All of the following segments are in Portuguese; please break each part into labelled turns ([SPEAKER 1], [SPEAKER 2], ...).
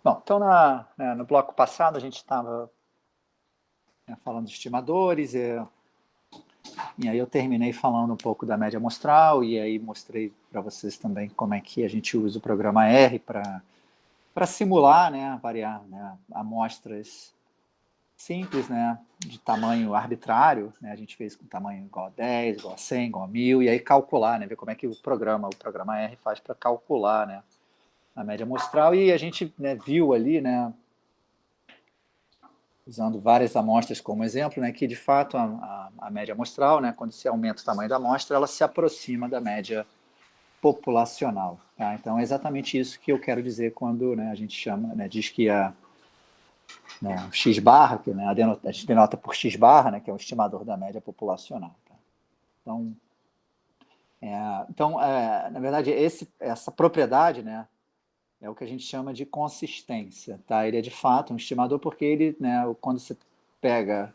[SPEAKER 1] Bom, então no bloco passado a gente estava falando de estimadores, e aí eu terminei falando um pouco da média amostral, e aí mostrei para vocês também como é que a gente usa o programa R para simular, variar, amostras simples, de tamanho arbitrário, a gente fez com tamanho igual a 10, igual a 100, igual a 1000, e aí calcular, ver como é que o programa R faz para calcular, a média amostral, e a gente viu ali, usando várias amostras como exemplo, que de fato a média amostral, quando se aumenta o tamanho da amostra, ela se aproxima da média populacional. Tá? Então é exatamente isso que eu quero dizer quando a gente chama, diz que o x barra, que a gente denota por x barra, que é o estimador da média populacional. Tá? Na verdade, essa propriedade, é o que a gente chama de consistência. Tá? Ele é de fato um estimador porque ele, quando você pega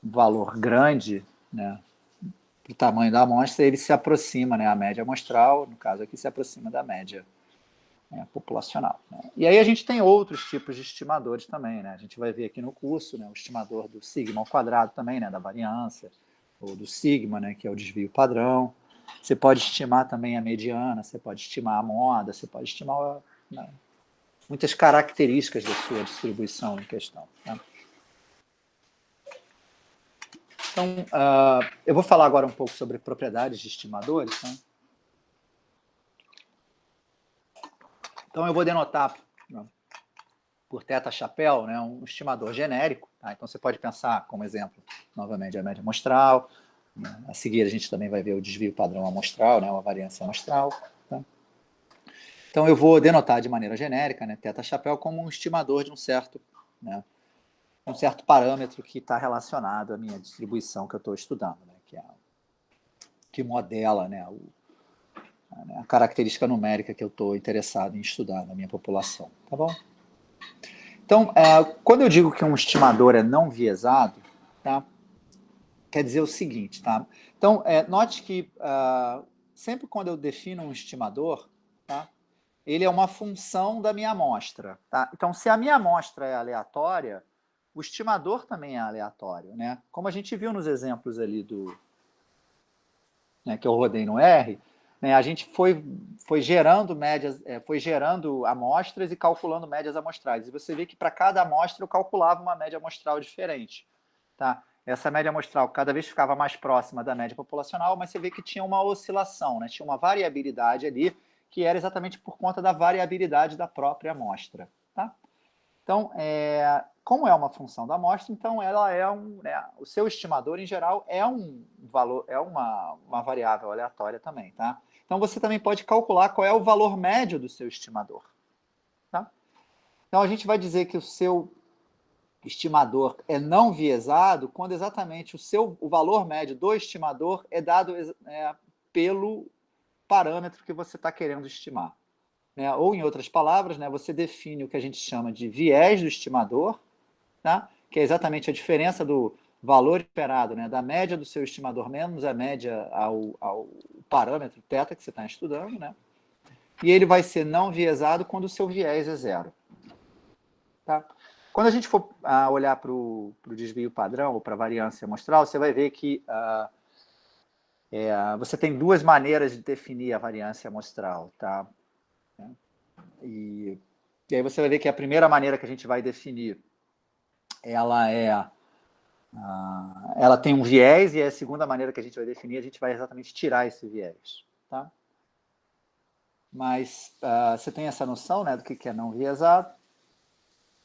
[SPEAKER 1] um valor grande, do tamanho da amostra, ele se aproxima, a média amostral, no caso aqui, se aproxima da média populacional. E aí a gente tem outros tipos de estimadores também. A gente vai ver aqui no curso o estimador do sigma ao quadrado também, da variância, ou do sigma, que é o desvio padrão. Você pode estimar também a mediana, você pode estimar a moda, você pode estimar muitas características da sua distribuição em questão. Tá? Então, eu vou falar agora um pouco sobre propriedades de estimadores. Tá? Então, eu vou denotar por teta-chapéu um estimador genérico. Tá? Então, você pode pensar como exemplo, novamente, a média amostral. A seguir, a gente também vai ver o desvio padrão amostral, a variância amostral. Tá? Então, eu vou denotar de maneira genérica teta-chapéu como um estimador de um certo parâmetro que está relacionado à minha distribuição que eu estou estudando, que modela a característica numérica que eu estou interessado em estudar na minha população. Tá bom? Então, quando eu digo que um estimador é não viesado, tá? Quer dizer o seguinte, tá? Então, note que sempre quando eu defino um estimador, tá? Ele é uma função da minha amostra. Tá? Então, se a minha amostra é aleatória, o estimador também é aleatório. Como a gente viu nos exemplos ali que eu rodei no R, a gente foi gerando médias, foi gerando amostras e calculando médias amostrais. E você vê que para cada amostra eu calculava uma média amostral diferente. Tá? Essa média amostral cada vez ficava mais próxima da média populacional, mas você vê que tinha uma oscilação, tinha uma variabilidade ali, que era exatamente por conta da variabilidade da própria amostra. Tá? Então, como é uma função da amostra, então ela é o seu estimador, em geral, é um valor, é uma variável aleatória também. Tá? Então, você também pode calcular qual é o valor médio do seu estimador. Tá? Então, a gente vai dizer que o seu estimador é não viesado quando exatamente o valor médio do estimador é dado pelo parâmetro que você está querendo estimar. Ou, em outras palavras, você define o que a gente chama de viés do estimador, tá? Que é exatamente a diferença do valor esperado, da média do seu estimador menos a média ao parâmetro θ que você está estudando, e ele vai ser não viesado quando o seu viés é zero. Tá? Quando a gente for olhar para o desvio padrão ou para a variância amostral, você vai ver que você tem duas maneiras de definir a variância amostral. Tá? E aí você vai ver que a primeira maneira que a gente vai definir, ela tem um viés, e a segunda maneira que a gente vai definir, a gente vai exatamente tirar esse viés. Tá? Mas você tem essa noção do que é não viesado.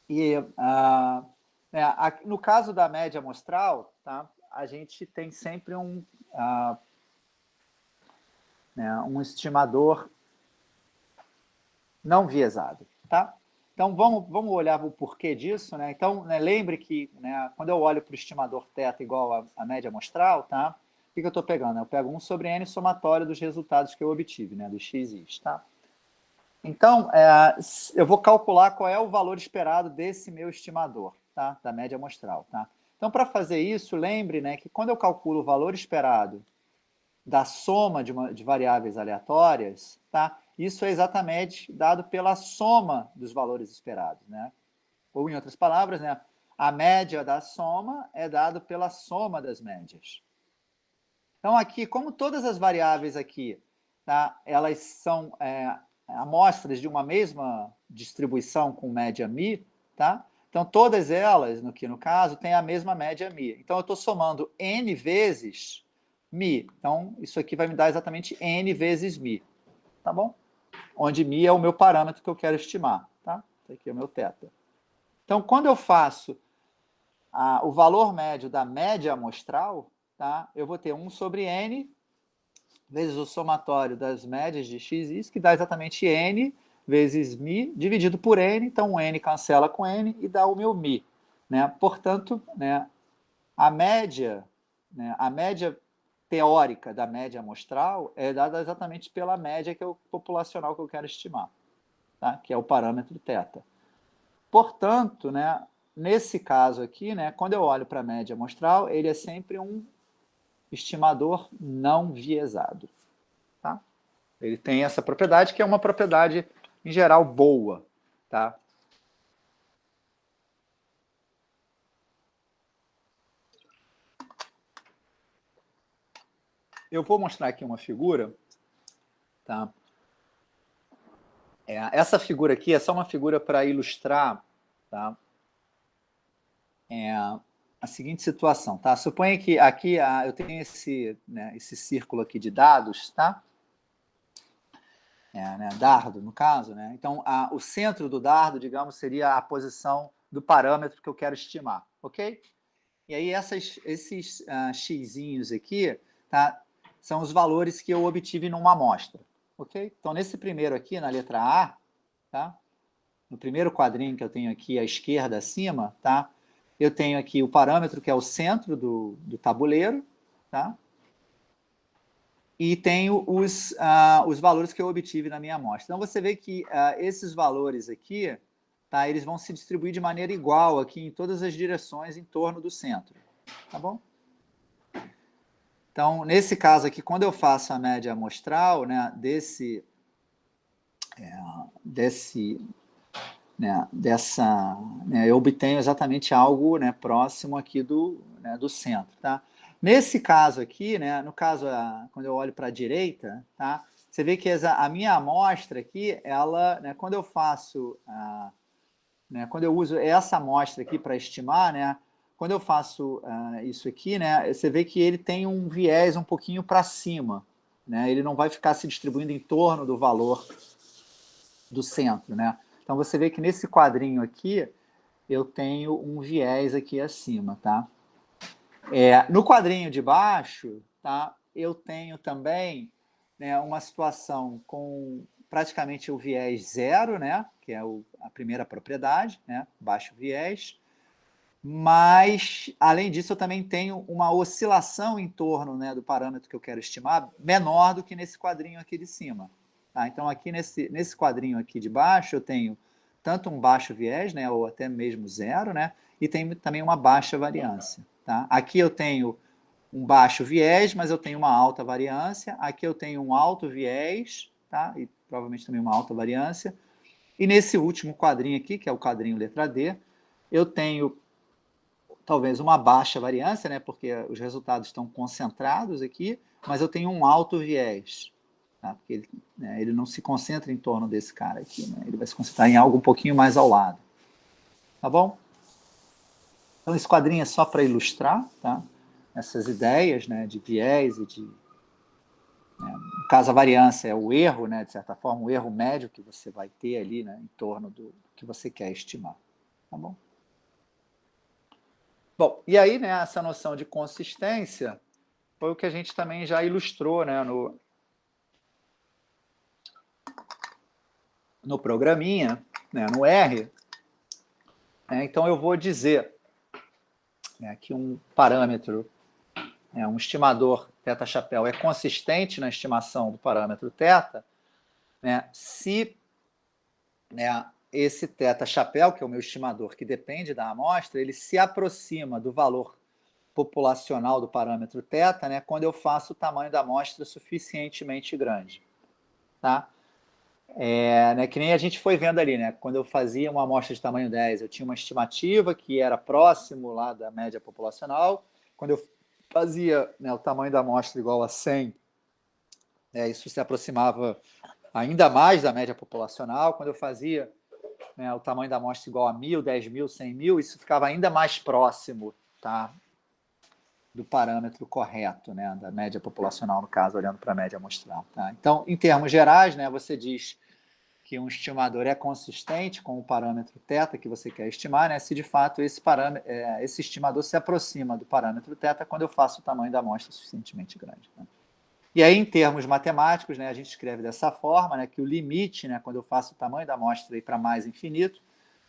[SPEAKER 1] E no caso da média amostral, tá, a gente tem sempre um estimador não viesado. Tá? Então, vamos olhar o porquê disso. Então, lembre que quando eu olho para o estimador θ igual a média amostral, tá, o que eu estou pegando? Eu pego 1 sobre n somatório dos resultados que eu obtive, dos xis. Tá? Então, eu vou calcular qual é o valor esperado desse meu estimador, tá? Da média amostral. Tá? Então, para fazer isso, lembre que quando eu calculo o valor esperado da soma de variáveis aleatórias, tá? isso é exatamente dado pela soma dos valores esperados, né? Ou, em outras palavras, né, a média da soma é dado pela soma das médias. Então, aqui, como todas as variáveis aqui, tá, elas são amostras de uma mesma distribuição com média μ, tá? Então, todas elas, no caso, têm a mesma média μ. Então, eu estou somando n vezes μ. Então, isso aqui vai me dar exatamente n vezes μ, tá bom? Onde μ é o meu parâmetro que eu quero estimar, tá? Esse aqui é o meu θ. Então, quando eu faço o valor médio da média amostral, tá? Eu vou ter 1 sobre n vezes o somatório das médias de x e isso, que dá exatamente n vezes μ dividido por n. Então, o n cancela com n e dá o meu μ. Né? Portanto, né, a média teórica da média amostral é dada exatamente pela média que é o populacional que eu quero estimar, tá? Que é o parâmetro θ. Portanto, né, nesse caso aqui, né, quando eu olho para a média amostral, ele é sempre um estimador não viesado. Tá? Ele tem essa propriedade, que é uma propriedade, em geral, boa. Tá? Eu vou mostrar aqui uma figura. Tá? Essa figura aqui é só uma figura para ilustrar, tá? A seguinte situação. Tá? Suponha que aqui eu tenho esse círculo aqui de dados, tá? Né, dardo, no caso. Né? Então, o centro do dardo, digamos, seria a posição do parâmetro que eu quero estimar. Ok? E aí, esses xzinhos aqui, tá, são os valores que eu obtive numa amostra. Ok? Então, nesse primeiro aqui, na letra A, tá? No primeiro quadrinho que eu tenho aqui à esquerda, acima, tá? Eu tenho aqui o parâmetro que é o centro do tabuleiro, tá? E tenho os valores que eu obtive na minha amostra. Então, você vê que esses valores aqui, tá, eles vão se distribuir de maneira igual aqui em todas as direções em torno do centro. Tá bom? Então, nesse caso aqui, quando eu faço a média amostral, né, eu obtenho exatamente algo, né, próximo aqui do centro. Tá? Nesse caso aqui, né, no caso, quando eu olho para a direita, tá, você vê que a minha amostra aqui, ela, né, quando eu faço, quando eu uso essa amostra aqui para estimar, né, quando eu faço isso aqui, né, você vê que ele tem um viés um pouquinho para cima. Né, ele não vai ficar se distribuindo em torno do valor do centro. Né? Então, você vê que nesse quadrinho aqui, eu tenho um viés aqui acima. Tá? No quadrinho de baixo, tá, eu tenho também, né, uma situação com praticamente o viés zero, né, que é a primeira propriedade, né, baixo viés, mas, além disso, eu também tenho uma oscilação em torno, né, do parâmetro que eu quero estimar, menor do que nesse quadrinho aqui de cima. Tá? Então, aqui nesse quadrinho aqui de baixo, eu tenho tanto um baixo viés, né, ou até mesmo zero, né, e tenho também uma baixa variância. Tá? Aqui eu tenho um baixo viés, mas eu tenho uma alta variância. Aqui eu tenho um alto viés, tá? E provavelmente também uma alta variância. E nesse último quadrinho aqui, que é o quadrinho letra D, eu tenho talvez uma baixa variância, né? Porque os resultados estão concentrados aqui, mas eu tenho um alto viés. Tá? Porque ele não se concentra em torno desse cara aqui, né? Ele vai se concentrar em algo um pouquinho mais ao lado. Tá bom? Então, esse quadrinho é só para ilustrar, tá? Essas ideias, né, de viés e de... no caso, a variância é o erro, né, de certa forma, o erro médio que você vai ter ali, né, em torno do que você quer estimar. Tá bom? Bom, e aí, né, essa noção de consistência foi o que a gente também já ilustrou, né, no programinha, né, no R. Então, eu vou dizer, né, que um parâmetro, um estimador θ-chapéu é consistente na estimação do parâmetro θ, né, se, né, esse θ-chapéu, que é o meu estimador, que depende da amostra, ele se aproxima do valor populacional do parâmetro θ, né, quando eu faço o tamanho da amostra suficientemente grande. Tá? Né, que nem a gente foi vendo ali, né? Quando eu fazia uma amostra de tamanho 10, eu tinha uma estimativa que era próximo lá da média populacional. Quando eu fazia, né, o tamanho da amostra igual a 100, isso se aproximava ainda mais da média populacional. Quando eu fazia, né, o tamanho da amostra igual a 1.000, 10.000, 100.000, isso ficava ainda mais próximo, tá, do parâmetro correto, né, da média populacional, no caso, olhando para a média amostral. Tá? Então, em termos gerais, né, você diz que um estimador é consistente com o parâmetro θ que você quer estimar, né, se de fato esse estimador se aproxima do parâmetro θ quando eu faço o tamanho da amostra suficientemente grande. Né? E aí, em termos matemáticos, né, a gente escreve dessa forma, né, que o limite, né, quando eu faço o tamanho da amostra para mais infinito,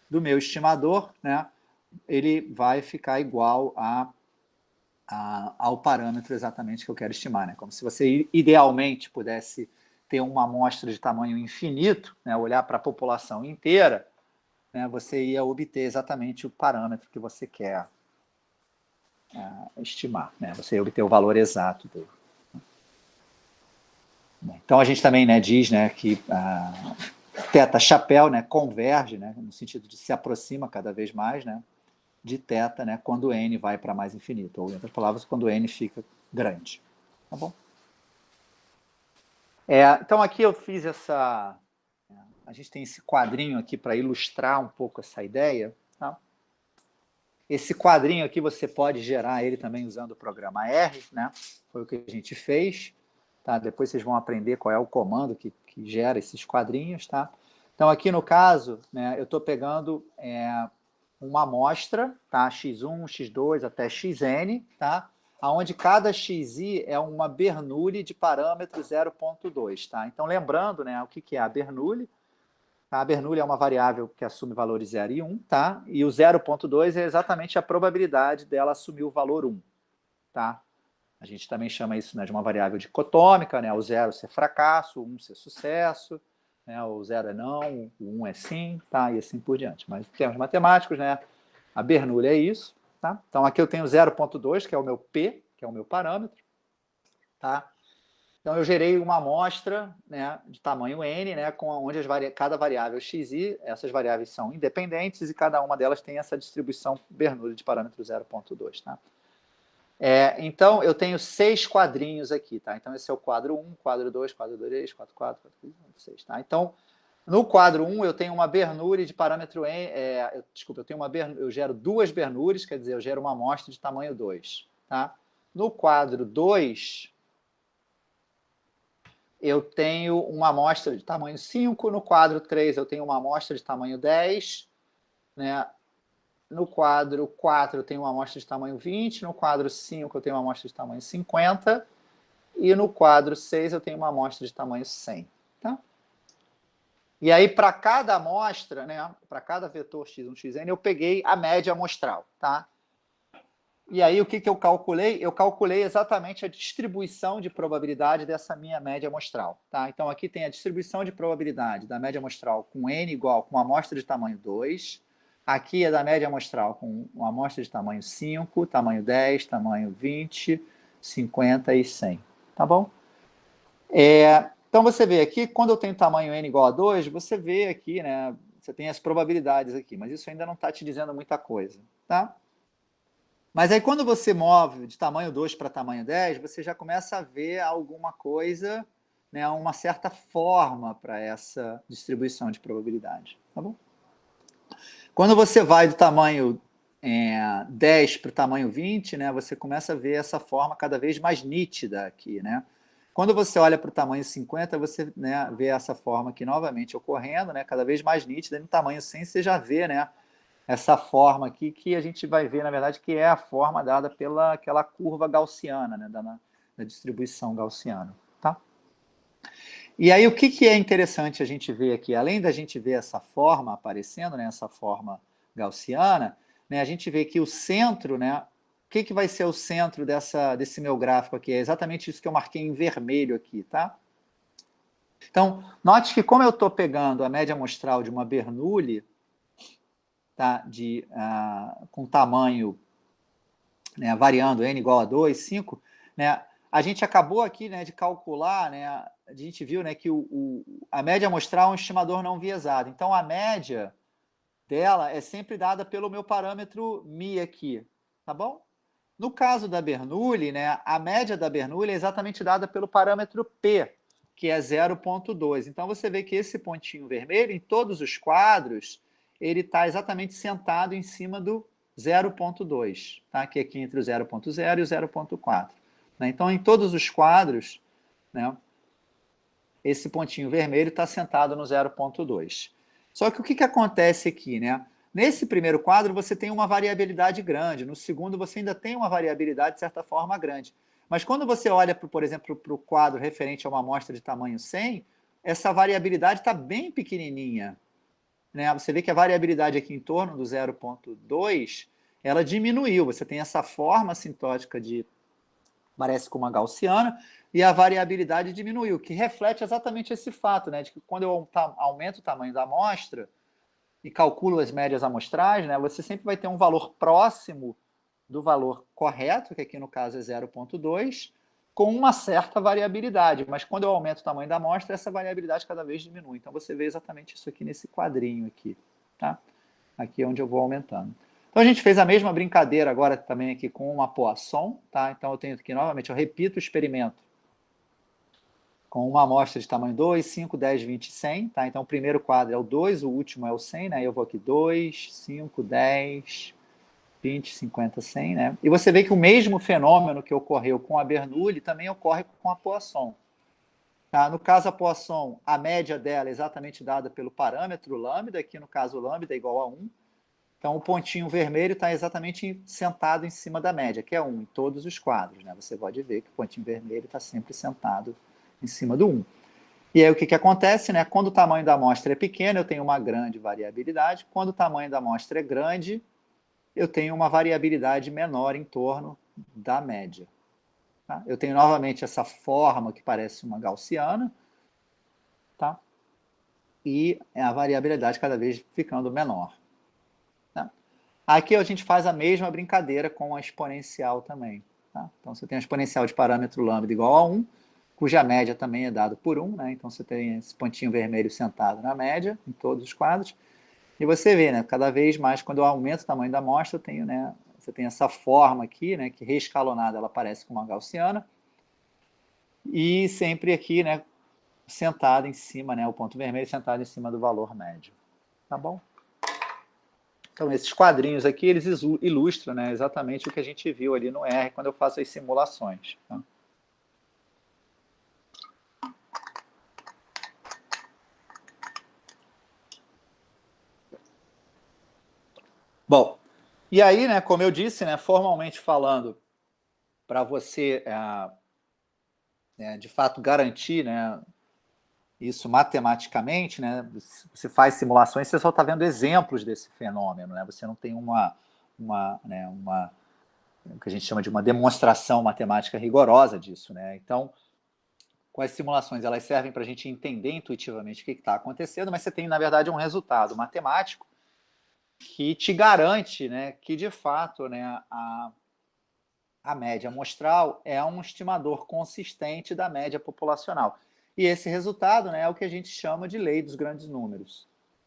[SPEAKER 1] do meu estimador, né, ele vai ficar igual ao parâmetro exatamente que eu quero estimar. Né? Como se você idealmente pudesse ter uma amostra de tamanho infinito, né, olhar para a população inteira, né, você ia obter exatamente o parâmetro que você quer estimar. Né? Você ia obter o valor exato dele. Então, a gente também, né, diz, né, que θ chapéu, né, converge, né, no sentido de se aproxima cada vez mais, né, de θ, né, quando n vai para mais infinito, ou, em outras palavras, quando n fica grande. Tá bom? Então, aqui eu fiz essa... A gente tem esse quadrinho aqui para ilustrar um pouco essa ideia. Tá? Esse quadrinho aqui você pode gerar ele também usando o programa R, né? Foi o que a gente fez. Tá? Depois vocês vão aprender qual é o comando que gera esses quadrinhos. Tá? Então, aqui no caso, né, eu estou pegando uma amostra, tá? x1, x2 até xn, tá? Onde cada xi é uma Bernoulli de parâmetro 0,2. Tá? Então, lembrando, né, o que é a Bernoulli. A Bernoulli é uma variável que assume valores 0 e 1, tá? E o 0,2 é exatamente a probabilidade dela assumir o valor 1, tá? A gente também chama isso, né, de uma variável dicotômica, né? O 0 ser fracasso, o 1 ser sucesso, né? O 0 é não, o 1 é sim, tá? E assim por diante. Mas em termos matemáticos, né, a Bernoulli é isso, tá? Então aqui eu tenho 0,2, que é o meu P, que é o meu parâmetro, tá? Então, eu gerei uma amostra, né, de tamanho n, né, onde cada variável xi, essas variáveis são independentes e cada uma delas tem essa distribuição Bernoulli de parâmetro 0,2. Tá? Então, eu tenho 6 quadrinhos aqui. Tá? Então, esse é o quadro 1, quadro 2, quadro 3, quadro 4, quadro 5, quadro 6. Tá? Então, no quadro 1, eu tenho uma Bernoulli de parâmetro n. Desculpa, eu gero 2 Bernoullis, quer dizer, eu gero uma amostra de tamanho 2. Tá? No quadro 2... eu tenho uma amostra de tamanho 5, no quadro 3 eu tenho uma amostra de tamanho 10, né? No quadro 4 eu tenho uma amostra de tamanho 20, no quadro 5 eu tenho uma amostra de tamanho 50, e no quadro 6 eu tenho uma amostra de tamanho 100. Tá? E aí, para cada amostra, né, para cada vetor x1, xn, eu peguei a média amostral. Tá? E aí, o que eu calculei? Eu calculei exatamente a distribuição de probabilidade dessa minha média amostral. Tá? Então, aqui tem a distribuição de probabilidade da média amostral com n igual com uma amostra de tamanho 2. Aqui é da média amostral com uma amostra de tamanho 5, tamanho 10, tamanho 20, 50 e 100. Tá bom? Então, você vê aqui, quando eu tenho tamanho n igual a 2, você vê aqui, né? Você tem as probabilidades aqui, mas isso ainda não está te dizendo muita coisa. Tá? Mas aí, quando você move de tamanho 2 para tamanho 10, você já começa a ver alguma coisa, né, uma certa forma para essa distribuição de probabilidade. Tá bom? Quando você vai do tamanho 10 para o tamanho 20, né, você começa a ver essa forma cada vez mais nítida aqui. Né? Quando você olha para o tamanho 50, você, né, vê essa forma aqui novamente ocorrendo, né, cada vez mais nítida. E no tamanho 100, você já vê, né, essa forma aqui, que a gente vai ver, na verdade, que é a forma dada pela aquela curva gaussiana, né, da distribuição gaussiana. Tá? E aí, o que é interessante a gente ver aqui? Além da gente ver essa forma aparecendo, né, essa forma gaussiana, né, a gente vê que o centro, né, o que vai ser o centro desse meu gráfico aqui? É exatamente isso que eu marquei em vermelho aqui. Tá? Então, note que como eu estou pegando a média amostral de uma Bernoulli, tá, com tamanho, né, variando n igual a 2, 5, né, a gente acabou aqui, né, de calcular, né, a gente viu, né, que a média amostral é um estimador não viesado. Então, a média dela é sempre dada pelo meu parâmetro μ aqui, tá bom? No caso da Bernoulli, né, a média da Bernoulli é exatamente dada pelo parâmetro P, que é 0,2. Então, você vê que esse pontinho vermelho, em todos os quadros, ele está exatamente sentado em cima do 0,2, tá? Que é aqui entre o 0,0 e o 0,4. Né? Então, em todos os quadros, né, esse pontinho vermelho está sentado no 0,2. Só que o que acontece aqui, né? Nesse primeiro quadro, você tem uma variabilidade grande. No segundo, você ainda tem uma variabilidade, de certa forma, grande. Mas quando você olha, por exemplo, para o quadro referente a uma amostra de tamanho 100, essa variabilidade está bem pequenininha. Né? Você vê que a variabilidade aqui em torno do 0,2, ela diminuiu. Você tem essa forma assintótica de parece com uma gaussiana, e a variabilidade diminuiu, que reflete exatamente esse fato, né, de que quando eu aumento o tamanho da amostra e calculo as médias amostrais, né, você sempre vai ter um valor próximo do valor correto, que aqui no caso é 0,2, com uma certa variabilidade, mas quando eu aumento o tamanho da amostra, essa variabilidade cada vez diminui. Então você vê exatamente isso aqui nesse quadrinho aqui, tá? Aqui é onde eu vou aumentando. Então a gente fez a mesma brincadeira agora também aqui com uma Poisson, tá? Então eu tenho aqui novamente, eu repito o experimento com uma amostra de tamanho 2, 5, 10, 20, 100, tá? Então o primeiro quadro é o 2, o último é o 100, né? Eu vou aqui 2, 5, 10, 20, 50, 100, né? E você vê que o mesmo fenômeno que ocorreu com a Bernoulli também ocorre com a Poisson. Tá? No caso, a Poisson, a média dela é exatamente dada pelo parâmetro lambda, aqui no caso lambda é igual a 1. Então, o pontinho vermelho está exatamente sentado em cima da média, que é 1 em todos os quadros. Né? Você pode ver que o pontinho vermelho está sempre sentado em cima do 1. E aí, o que acontece? Né? Quando o tamanho da amostra é pequeno, eu tenho uma grande variabilidade. Quando o tamanho da amostra é grande, eu tenho uma variabilidade menor em torno da média. Tá? Eu tenho novamente essa forma que parece uma gaussiana, tá? E a variabilidade cada vez ficando menor. Aqui a gente faz a mesma brincadeira com a exponencial também. Tá? Então, você tem a exponencial de parâmetro lambda igual a 1, cuja média também é dada por 1. Né? Então, você tem esse pontinho vermelho sentado na média, em todos os quadros. E você vê, né, cada vez mais, quando eu aumento o tamanho da amostra, eu tenho, né, você tem essa forma aqui, né, que reescalonada ela parece com uma gaussiana. E sempre aqui, né, sentado em cima, né, o ponto vermelho sentado em cima do valor médio. Tá bom? Então, esses quadrinhos aqui, eles ilustram, né, exatamente o que a gente viu ali no R quando eu faço as simulações. Tá? Bom, e aí, né, como eu disse, né, formalmente falando, para você, de fato, garantir, né, isso matematicamente, né, você faz simulações, você só está vendo exemplos desse fenômeno, né, você não tem o que a gente chama de uma demonstração matemática rigorosa disso, né? Então, com as simulações, elas servem para a gente entender intuitivamente o que está acontecendo, mas você tem, na verdade, um resultado matemático que te garante, né, que, de fato, né, a média amostral é um estimador consistente da média populacional. E esse resultado, né, é o que a gente chama de lei dos grandes números.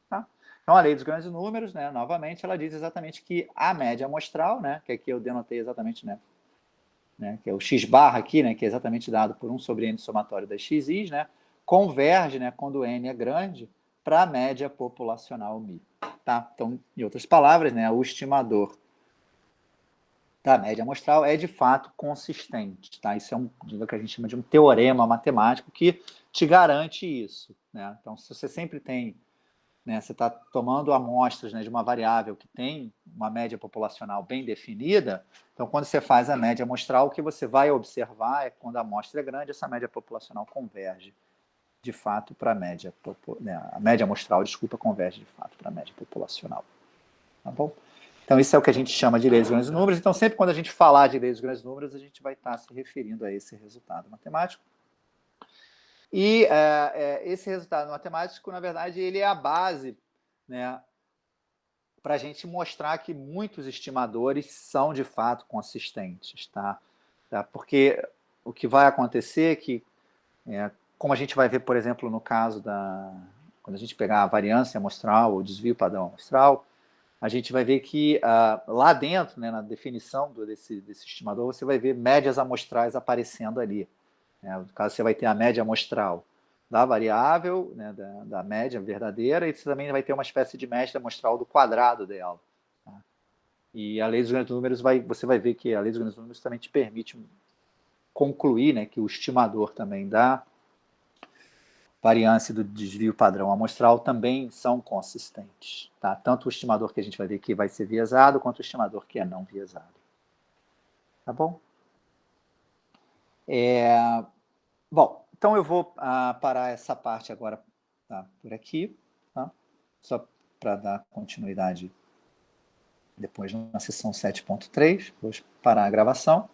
[SPEAKER 1] Tá? Então, a lei dos grandes números, né, novamente, ela diz exatamente que a média amostral, né, que aqui eu denotei exatamente, né, que é o x barra aqui, né, que é exatamente dado por 1 sobre n somatório das xis, né, converge, né, quando n é grande, para a média populacional μ. Tá? Então, em outras palavras, né, o estimador da média amostral é de fato consistente. Tá? Isso é o que a gente chama de um teorema matemático que te garante isso. Né? Então, se você sempre tem, né, você está tomando amostras, né, de uma variável que tem uma média populacional bem definida, então quando você faz a média amostral, o que você vai observar é que quando a amostra é grande, essa média populacional converge de fato para a média, né, a média amostral, desculpa, converge de fato para a média populacional. Tá bom? Então isso é o que a gente chama de lei dos grandes números. Então sempre quando a gente falar de lei dos grandes números, a gente vai estar se referindo a esse resultado matemático. E esse resultado matemático, na verdade, ele é a base, né, para a gente mostrar que muitos estimadores são, de fato, consistentes. Tá? Porque o que vai acontecer é que, como a gente vai ver, por exemplo, no caso quando a gente pegar a variância amostral, o desvio padrão amostral, a gente vai ver que lá dentro, né, na definição desse estimador, você vai ver médias amostrais aparecendo ali. Né? No caso, você vai ter a média amostral da variável, né, da média verdadeira, e você também vai ter uma espécie de média amostral do quadrado dela. Tá? E a lei dos grandes números, você vai ver que a lei dos grandes números também te permite concluir, né, que o estimador também da variância do desvio padrão amostral também são consistentes. Tá? Tanto o estimador que a gente vai ver que vai ser viesado, quanto o estimador que é não viesado. Tá bom? Bom, então eu vou parar essa parte agora, tá, por aqui, tá? Só para dar continuidade depois na sessão 7.3. Vou parar a gravação.